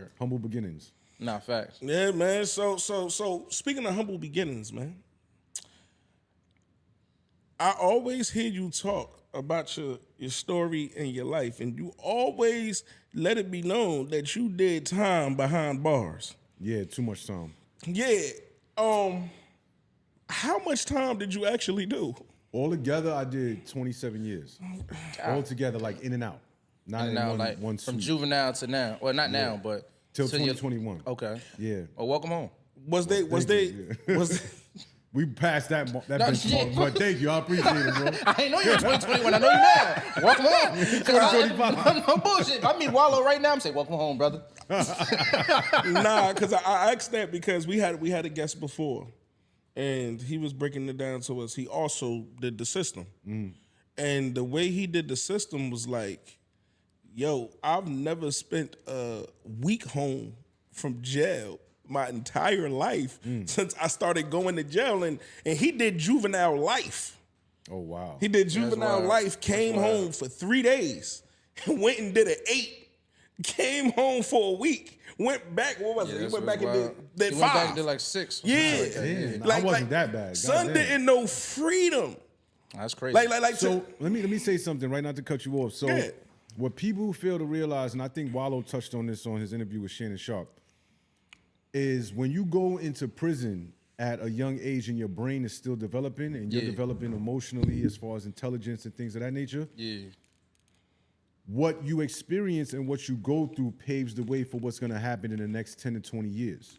Word. Humble beginnings. Nah, facts. Yeah, man. So speaking of humble beginnings, man, I always hear you talk about your story and your life, and you always let it be known that you did time behind bars. Yeah, too much time. Yeah. How much time did you actually do? All together, I did 27 years. All together, like in and out. Not And in now, one, like, one from sweep. juvenile to now. Well, not now, but Till to your- 2021. Okay. Yeah. Oh, welcome home. Was they We passed that No, benchmark, yeah. but thank you. I appreciate it, bro. I ain't know you were 2021. I know you now. Welcome home. 2025. No bullshit. If I meet Wallow right now, I'm saying, welcome home, brother. Nah, because I asked that because we had a guest before, and he was breaking it down to us. He also did the system, and the way he did the system was like, yo, I've never spent a week home from jail my entire life since I started going to jail, and he did juvenile life. Oh, wow. He did juvenile wild. life, came home for 3 days, went and did an 8, came home for a week, went back, what was it? He that's went back and wild. did He 5. went back and did like 6. Yeah. Damn, I wasn't that bad. Son Goddamn. didn't know freedom. That's crazy. Like So let me say something right, not to cut you off. So Yeah. what people fail to realize, and I think Wallow touched on this on his interview with Shannon Sharp, is when you go into prison at a young age and your brain is still developing and you're Yeah. developing emotionally as far as intelligence and things of that nature, yeah. what you experience and what you go through paves the way for what's going to happen in the next 10 to 20 years.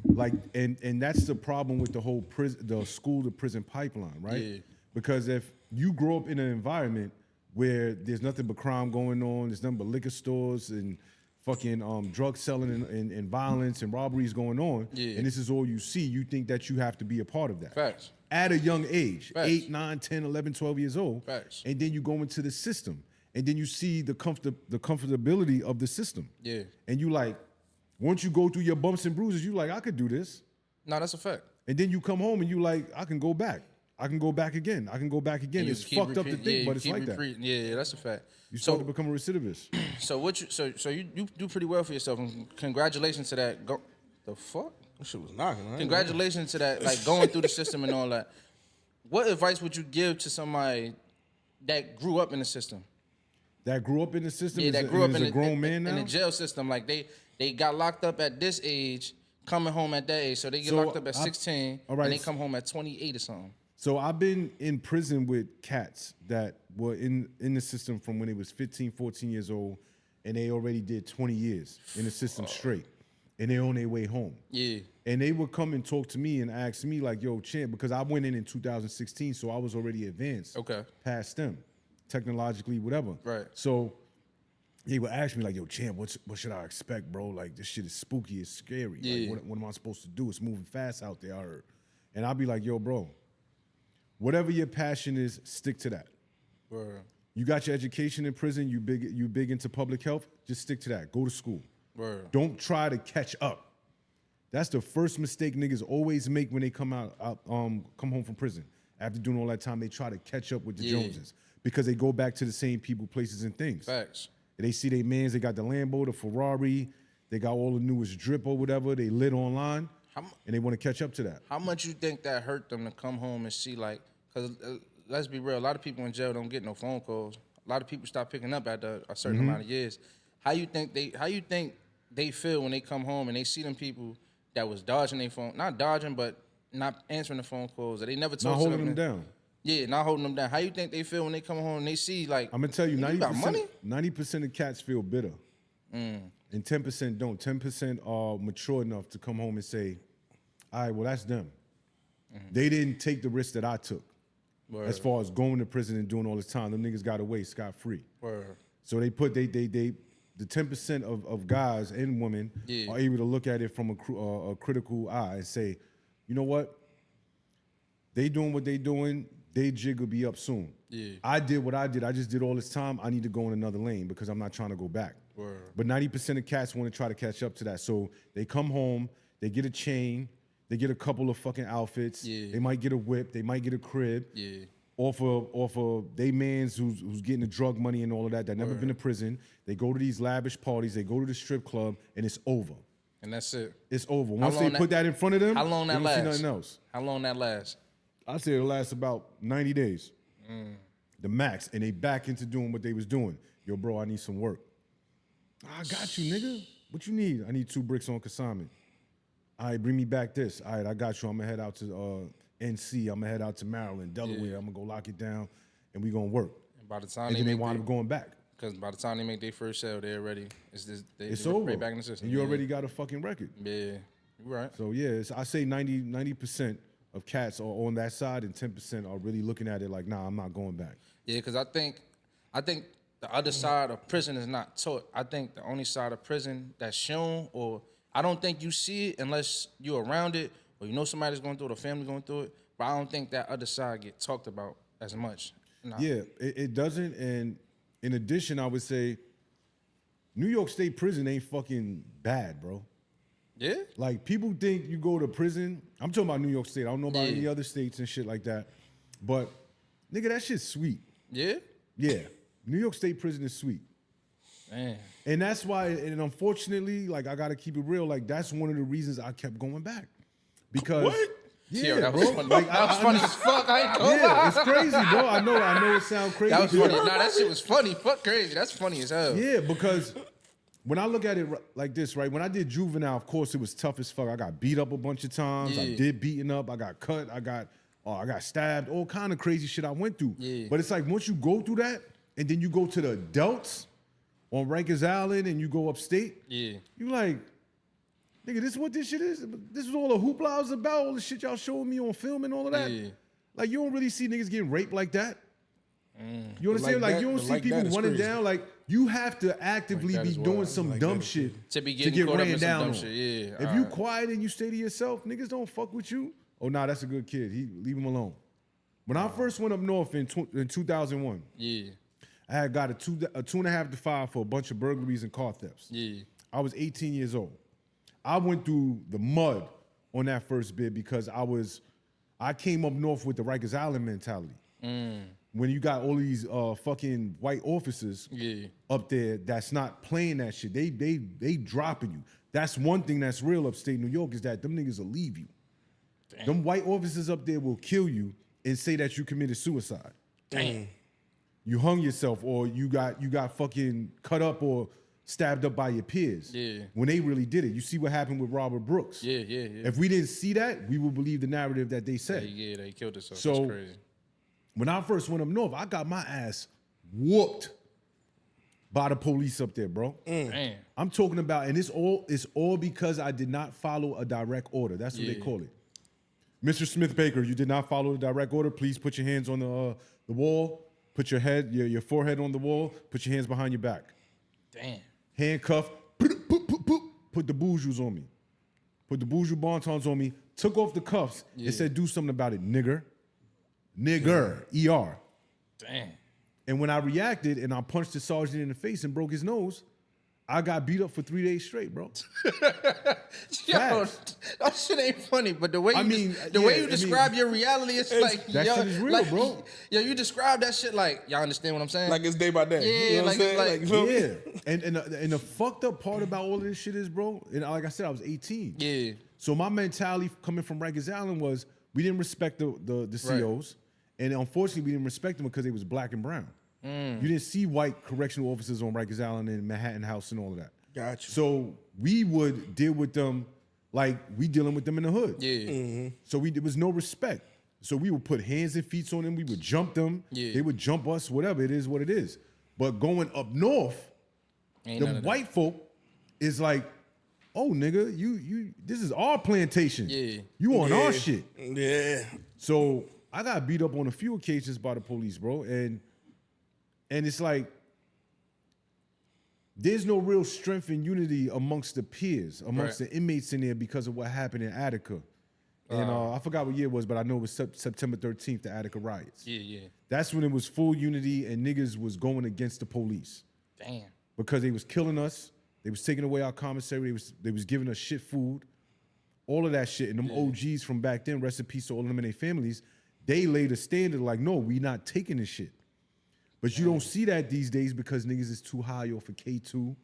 Like, and that's the problem with the whole the school to prison pipeline, right? Yeah. Because if you grow up in an environment where there's nothing but crime going on, there's nothing but liquor stores and fucking drug selling and violence and robberies going on, Yeah. and this is all you see, you think that you have to be a part of that. Facts. At a young age, Facts. 8, 9, 10, 11, 12 years old. Facts. And then you go into the system. And then you see the comfortability of the system. Yeah. And you like, once you go through your bumps and bruises, you like, I could do this. No, that's a fact. And then you come home and you like, I can go back. I can go back again. I can go back again. You It's keep fucked up to repeat- think, yeah, but you it's keep like that. repeat- Yeah, that's a fact. You start So, to become a recidivist. so you do pretty well for yourself, and congratulations to that. The fuck? That shit was knocking. Huh? Congratulations to that, like going through the system and all that. What advice would you give to somebody that grew up in the system? That grew up in the system Yeah, is that grew up in a the, grown man now? in the jail system. Like they got locked up at this age, coming home at that age. So they get So locked up at 16, all right. and they come home at 28 or something. So I've been in prison with cats that were in the system from when they was 15, 14 years old, and they already did 20 years in the system straight, and they're on their way home. Yeah. And they would come and talk to me and ask me like, yo, Champ, because I went in 2016, so I was already advanced Okay. past them, technologically, whatever. Right. So he would ask me like, yo, Champ, what should I expect, bro? Like, this shit is spooky, it's scary. Yeah. Like, what am I supposed to do? It's moving fast out there, I heard. And I'd be like, yo, bro, whatever your passion is, stick to that. Word. You got your education in prison, you big into public health, just stick to that. Go to school. Word. Don't try to catch up. That's the first mistake niggas always make when they come home from prison. After doing all that time, they try to catch up with the Yeah. Joneses because they go back to the same people, places, and things. Facts. They see their mans, they got the Lambo, the Ferrari, they got all the newest drip or whatever, they lit online, and they want to catch up to that. How much you think that hurt them to come home and see, like, because let's be real, a lot of people in jail don't get no phone calls. A lot of people stop picking up after a certain amount of years. How you think they feel when they come home and they see them people that was dodging their phone, not dodging, but not answering the phone calls, that they never told Not holding them down. Yeah, not holding them down. How you think they feel when they come home and they see, like, I'm gonna tell you, got money? 90% of cats feel bitter, and 10% don't. 10% are mature enough to come home and say, "All right, well, that's them. They didn't take the risk that I took, as far as going to prison and doing all this time. Them niggas got away scot free. Word. So they put the 10% of guys and women Yeah. are able to look at it from a critical eye and say, you know what? They doing what they doing. They jig will be up soon. Yeah. I did what I did. I just did all this time. I need to go in another lane because I'm not trying to go back. Word. But 90% of cats want to try to catch up to that. So they come home, they get a chain, they get a couple of fucking outfits. Yeah. They might get a whip, they might get a crib. Yeah. off of they mans who's getting the drug money and all of that never been to prison. They go to these lavish parties, they go to the strip club, and it's over. And that's it. It's over. Once they put that in front of them, how long that they don't lasts? see nothing else. How long that lasts? I say it'll last about 90 days. The max. And they back into doing what they was doing. Yo, bro, I need some work. I got you, nigga. What you need? I need 2 bricks on consignment. All right, bring me back this. All right, I got you. I'm going to head out to NC. I'm going to head out to Maryland, Delaware. I'm going to go lock it down, and we going to work. And by the time And then they wind up going back. Because by the time they make their first sale, they're ready. It's over. Right back in the system. And you already got a fucking record. Yeah, you're right. So, yeah, I say 90% of cats are on that side and 10% are really looking at it like, nah, I'm not going back. Yeah, because I think the other side of prison is not taught. I think the only side of prison that's shown, or I don't think you see it unless you're around it or you know somebody's going through it or family going through it. But I don't think that other side get talked about as much. Nah. Yeah, it doesn't. And in addition, I would say New York State prison ain't fucking bad, bro. Yeah? Like, people think you go to prison. I'm talking about New York State. I don't know about any other states and shit like that. But, nigga, that shit's sweet. Yeah? Yeah. New York State prison is sweet. Man. And that's why, and unfortunately, like, I got to keep it real. Like, that's one of the reasons I kept going back. Because... What? Yeah, Yo, that bro. was funny. Like, That was funny as fuck. I ain't gonna lie. Yeah, it's crazy, bro. I know it sounds crazy. That was funny. Nah, that shit was funny. Fuck crazy. That's funny as hell. Yeah, because when I look at it like this, right? When I did juvenile, of course, it was tough as fuck. I got beat up a bunch of times. I Yeah. did beaten up. I got cut. I got stabbed. All kind of crazy shit I went through. Yeah. But it's like once you go through that, and then you go to the adults on Rikers Island, and you go upstate. Yeah. You like, nigga, this is what this shit is. This is all the hoopla I was about. All the shit y'all showing me on film and all of that. Yeah. Like, you don't really see niggas getting raped like that. You understand? like Like, you that- don't the see like people that is running crazy. down. Like, you have to actively Like that be is doing wild. some Like dumb that is shit To be to getting get caught up ran in some down dumb on. shit. Yeah. If you alright. quiet and you stay to yourself, niggas don't fuck with you. Oh, nah, that's a good kid. Leave him alone. When I first went up north in 2001, Yeah. I had got a 2.5 to 5 for a bunch of burglaries and car thefts. Yeah. I was 18 years old. I went through the mud on that first bid because I came up north with the Rikers Island mentality. When you got all these fucking white officers Yeah. up there that's not playing that shit, they dropping you. That's one thing that's real upstate New York is that them niggas will leave you. Them white officers up there will kill you and say that you committed suicide. Damn. You hung yourself or you got fucking cut up or stabbed up by your peers. Yeah. When they really did it. You see what happened with Robert Brooks. Yeah. If we didn't see that, we would believe the narrative that they said. Yeah, they killed themselves. So- That's crazy. When I first went up north, I got my ass whooped by the police up there, bro. Damn. I'm talking about, and it's all because I did not follow a direct order. That's what they Yeah. call it. Mr. Smith Baker, you did not follow the direct order. Please put your hands on the wall. Put your your forehead on the wall. Put your hands behind your back. Damn. Handcuff. Put the boujoux on me. Put the boujou bontons on me. Took off the cuffs and said, do something about it, nigger. Nigger. ER. Damn. And when I reacted and I punched the sergeant in the face and broke his nose, I got beat up for 3 days straight, bro. Yo, Facts. that shit ain't funny, but the way I you mean, the way yeah, you I describe mean, your reality, it's like that yo, shit is real, like, bro. Yo, you describe that shit like y'all understand what I'm saying? Like it's day by day. Yeah, You know like what I'm it's saying? like- you feel me? Yeah. And the fucked up part about all of this shit is, bro, and like I said, I was 18. yeah, So my mentality coming from Rikers Island was we didn't respect the COs. And unfortunately, we didn't respect them because they was black and brown. You didn't see white correctional officers on Rikers Island and Manhattan House and all of that. Gotcha. So we would deal with them like we dealing with them in the hood. yeah, So there was no respect. So we would put hands and feet on them. We would jump them. Yeah. They would jump us. Whatever it is, what it is. But going up north, ain't the none of that. white folk is like, oh nigga, you this is our plantation. Yeah. You on Yeah. our shit. Yeah. So I got beat up on a few occasions by the police, bro. And it's like there's no real strength and unity amongst the peers, amongst Right. the inmates in there because of what happened in Attica. And I forgot what year it was, but I know it was September 13th, the Attica riots. Yeah. That's when it was full unity and niggas was going against the police Damn. because they was killing us. They was taking away our commissary. They was giving us shit food, all of that shit. And them OGs from back then, rest in peace to all of them and their families, They laid a standard like, no, we not taking this shit. But you don't see that these days because niggas is too high off of K2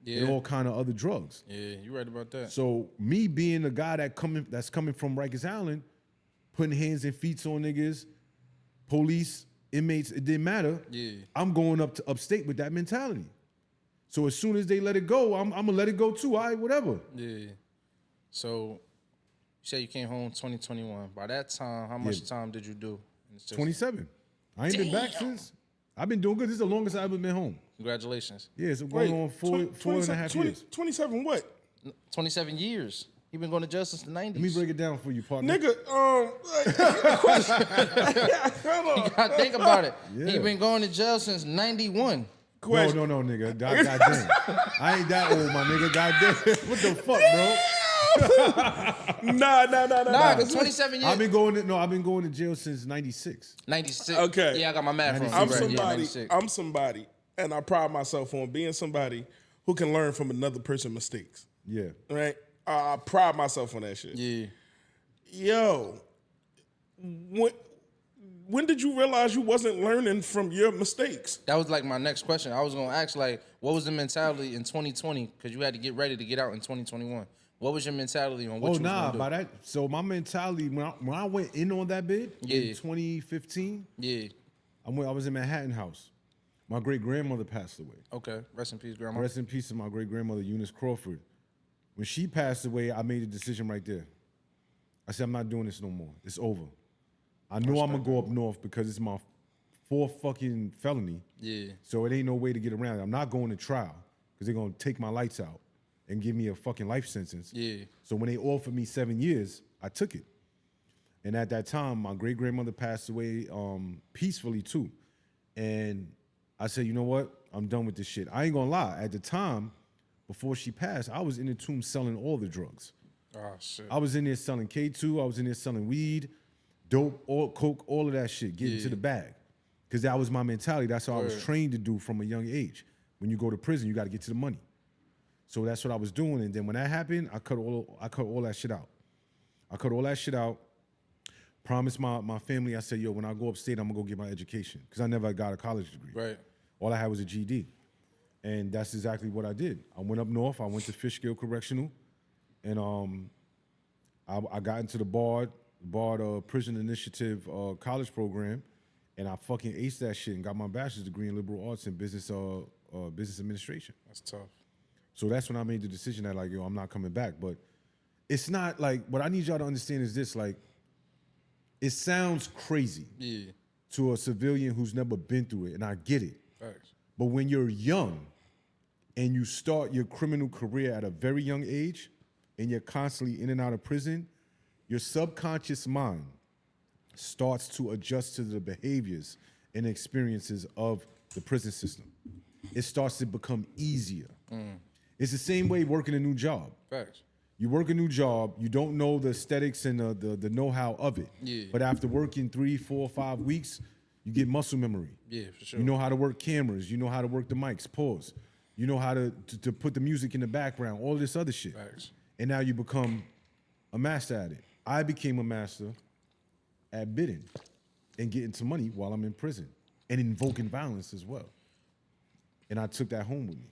and all kind of other drugs. Yeah, you right about that. So me being the guy that's coming from Rikers Island, putting hands and feet on niggas, police, inmates, it didn't matter. Yeah. I'm going up to upstate with that mentality. So as soon as they let it go, I'm gonna let it go too. All right, whatever. Yeah. So you say you came home 2021. By that time, how much time did you do? In the system? 27. I ain't been back since. I've been doing good. This is the longest I've ever been home. Congratulations. Yeah, so going on four and a half years. 27 what? 27 years. You've been going to jail since the 90s. Let me break it down for you, partner. Nigga, question. Hold on. I think about it. Yeah. He been going to jail since 91. Question. No, nigga. Goddamn. I ain't that old, my nigga. Goddamn. What the fuck, bro? Nah. Nah, because 27 years. I've been going to jail since 96. 96. Okay. Yeah, I got my math wrong. I'm Right, yeah, somebody. 96. I'm somebody, and I pride myself on being somebody who can learn from another person's mistakes. Yeah. Right? I pride myself on that shit. Yeah. Yo, when did you realize you wasn't learning from your mistakes? That was like my next question. I was going to ask, like, what was the mentality in 2020? Because you had to get ready to get out in 2021. What was your mentality on what you was going to do? By that. So my mentality when I went in on that bid in 2015. Yeah. I was in Manhattan House. My great grandmother passed away. Okay. Rest in peace, Grandma. Rest in peace to my great grandmother Eunice Crawford. When she passed away, I made a decision right there. I said, I'm not doing this no more. It's over. I know I'm gonna go up north because it's my fourth fucking felony. Yeah. So it ain't no way to get around it. I'm not going to trial because they're gonna take my lights out and give me a fucking life sentence. Yeah. So when they offered me 7 years, I took it. And at that time, my great grandmother passed away peacefully too. And I said, you know what? I'm done with this shit. I ain't gonna lie. At the time, before she passed, I was in the tomb selling all the drugs. Oh, shit. I was in there selling K2. I was in there selling weed, dope, coke, all of that shit, getting to the bag. Because that was my mentality. That's how I was trained to do from a young age. When you go to prison, you got to get to the money. So that's what I was doing. And then when that happened, I cut all that shit out. I cut all that shit out. Promised my family, I said, yo, when I go upstate, I'm going to go get my education. Because I never got a college degree. Right. All I had was a GED. And that's exactly what I did. I went up north. I went to Fishkill Correctional. And I got into the BARD Prison Initiative college program. And I fucking aced that shit and got my bachelor's degree in liberal arts and business administration. That's tough. So that's when I made the decision that, like, yo, I'm not coming back. But it's not like, what I need y'all to understand is this, like, it sounds crazy to a civilian who's never been through it, and I get it. Thanks. But when you're young and you start your criminal career at a very young age and you're constantly in and out of prison, your subconscious mind starts to adjust to the behaviors and experiences of the prison system. It starts to become easier. It's the same way working a new job. Thanks. You work a new job, you don't know the aesthetics and the know-how of it. Yeah. But after working 3, 4, 5 weeks, you get muscle memory. Yeah, for sure. You know how to work cameras. You know how to work the mics, pause. You know how to put the music in the background, all this other shit. Thanks. And now you become a master at it. I became a master at bidding and getting some money while I'm in prison and invoking violence as well. And I took that home with me.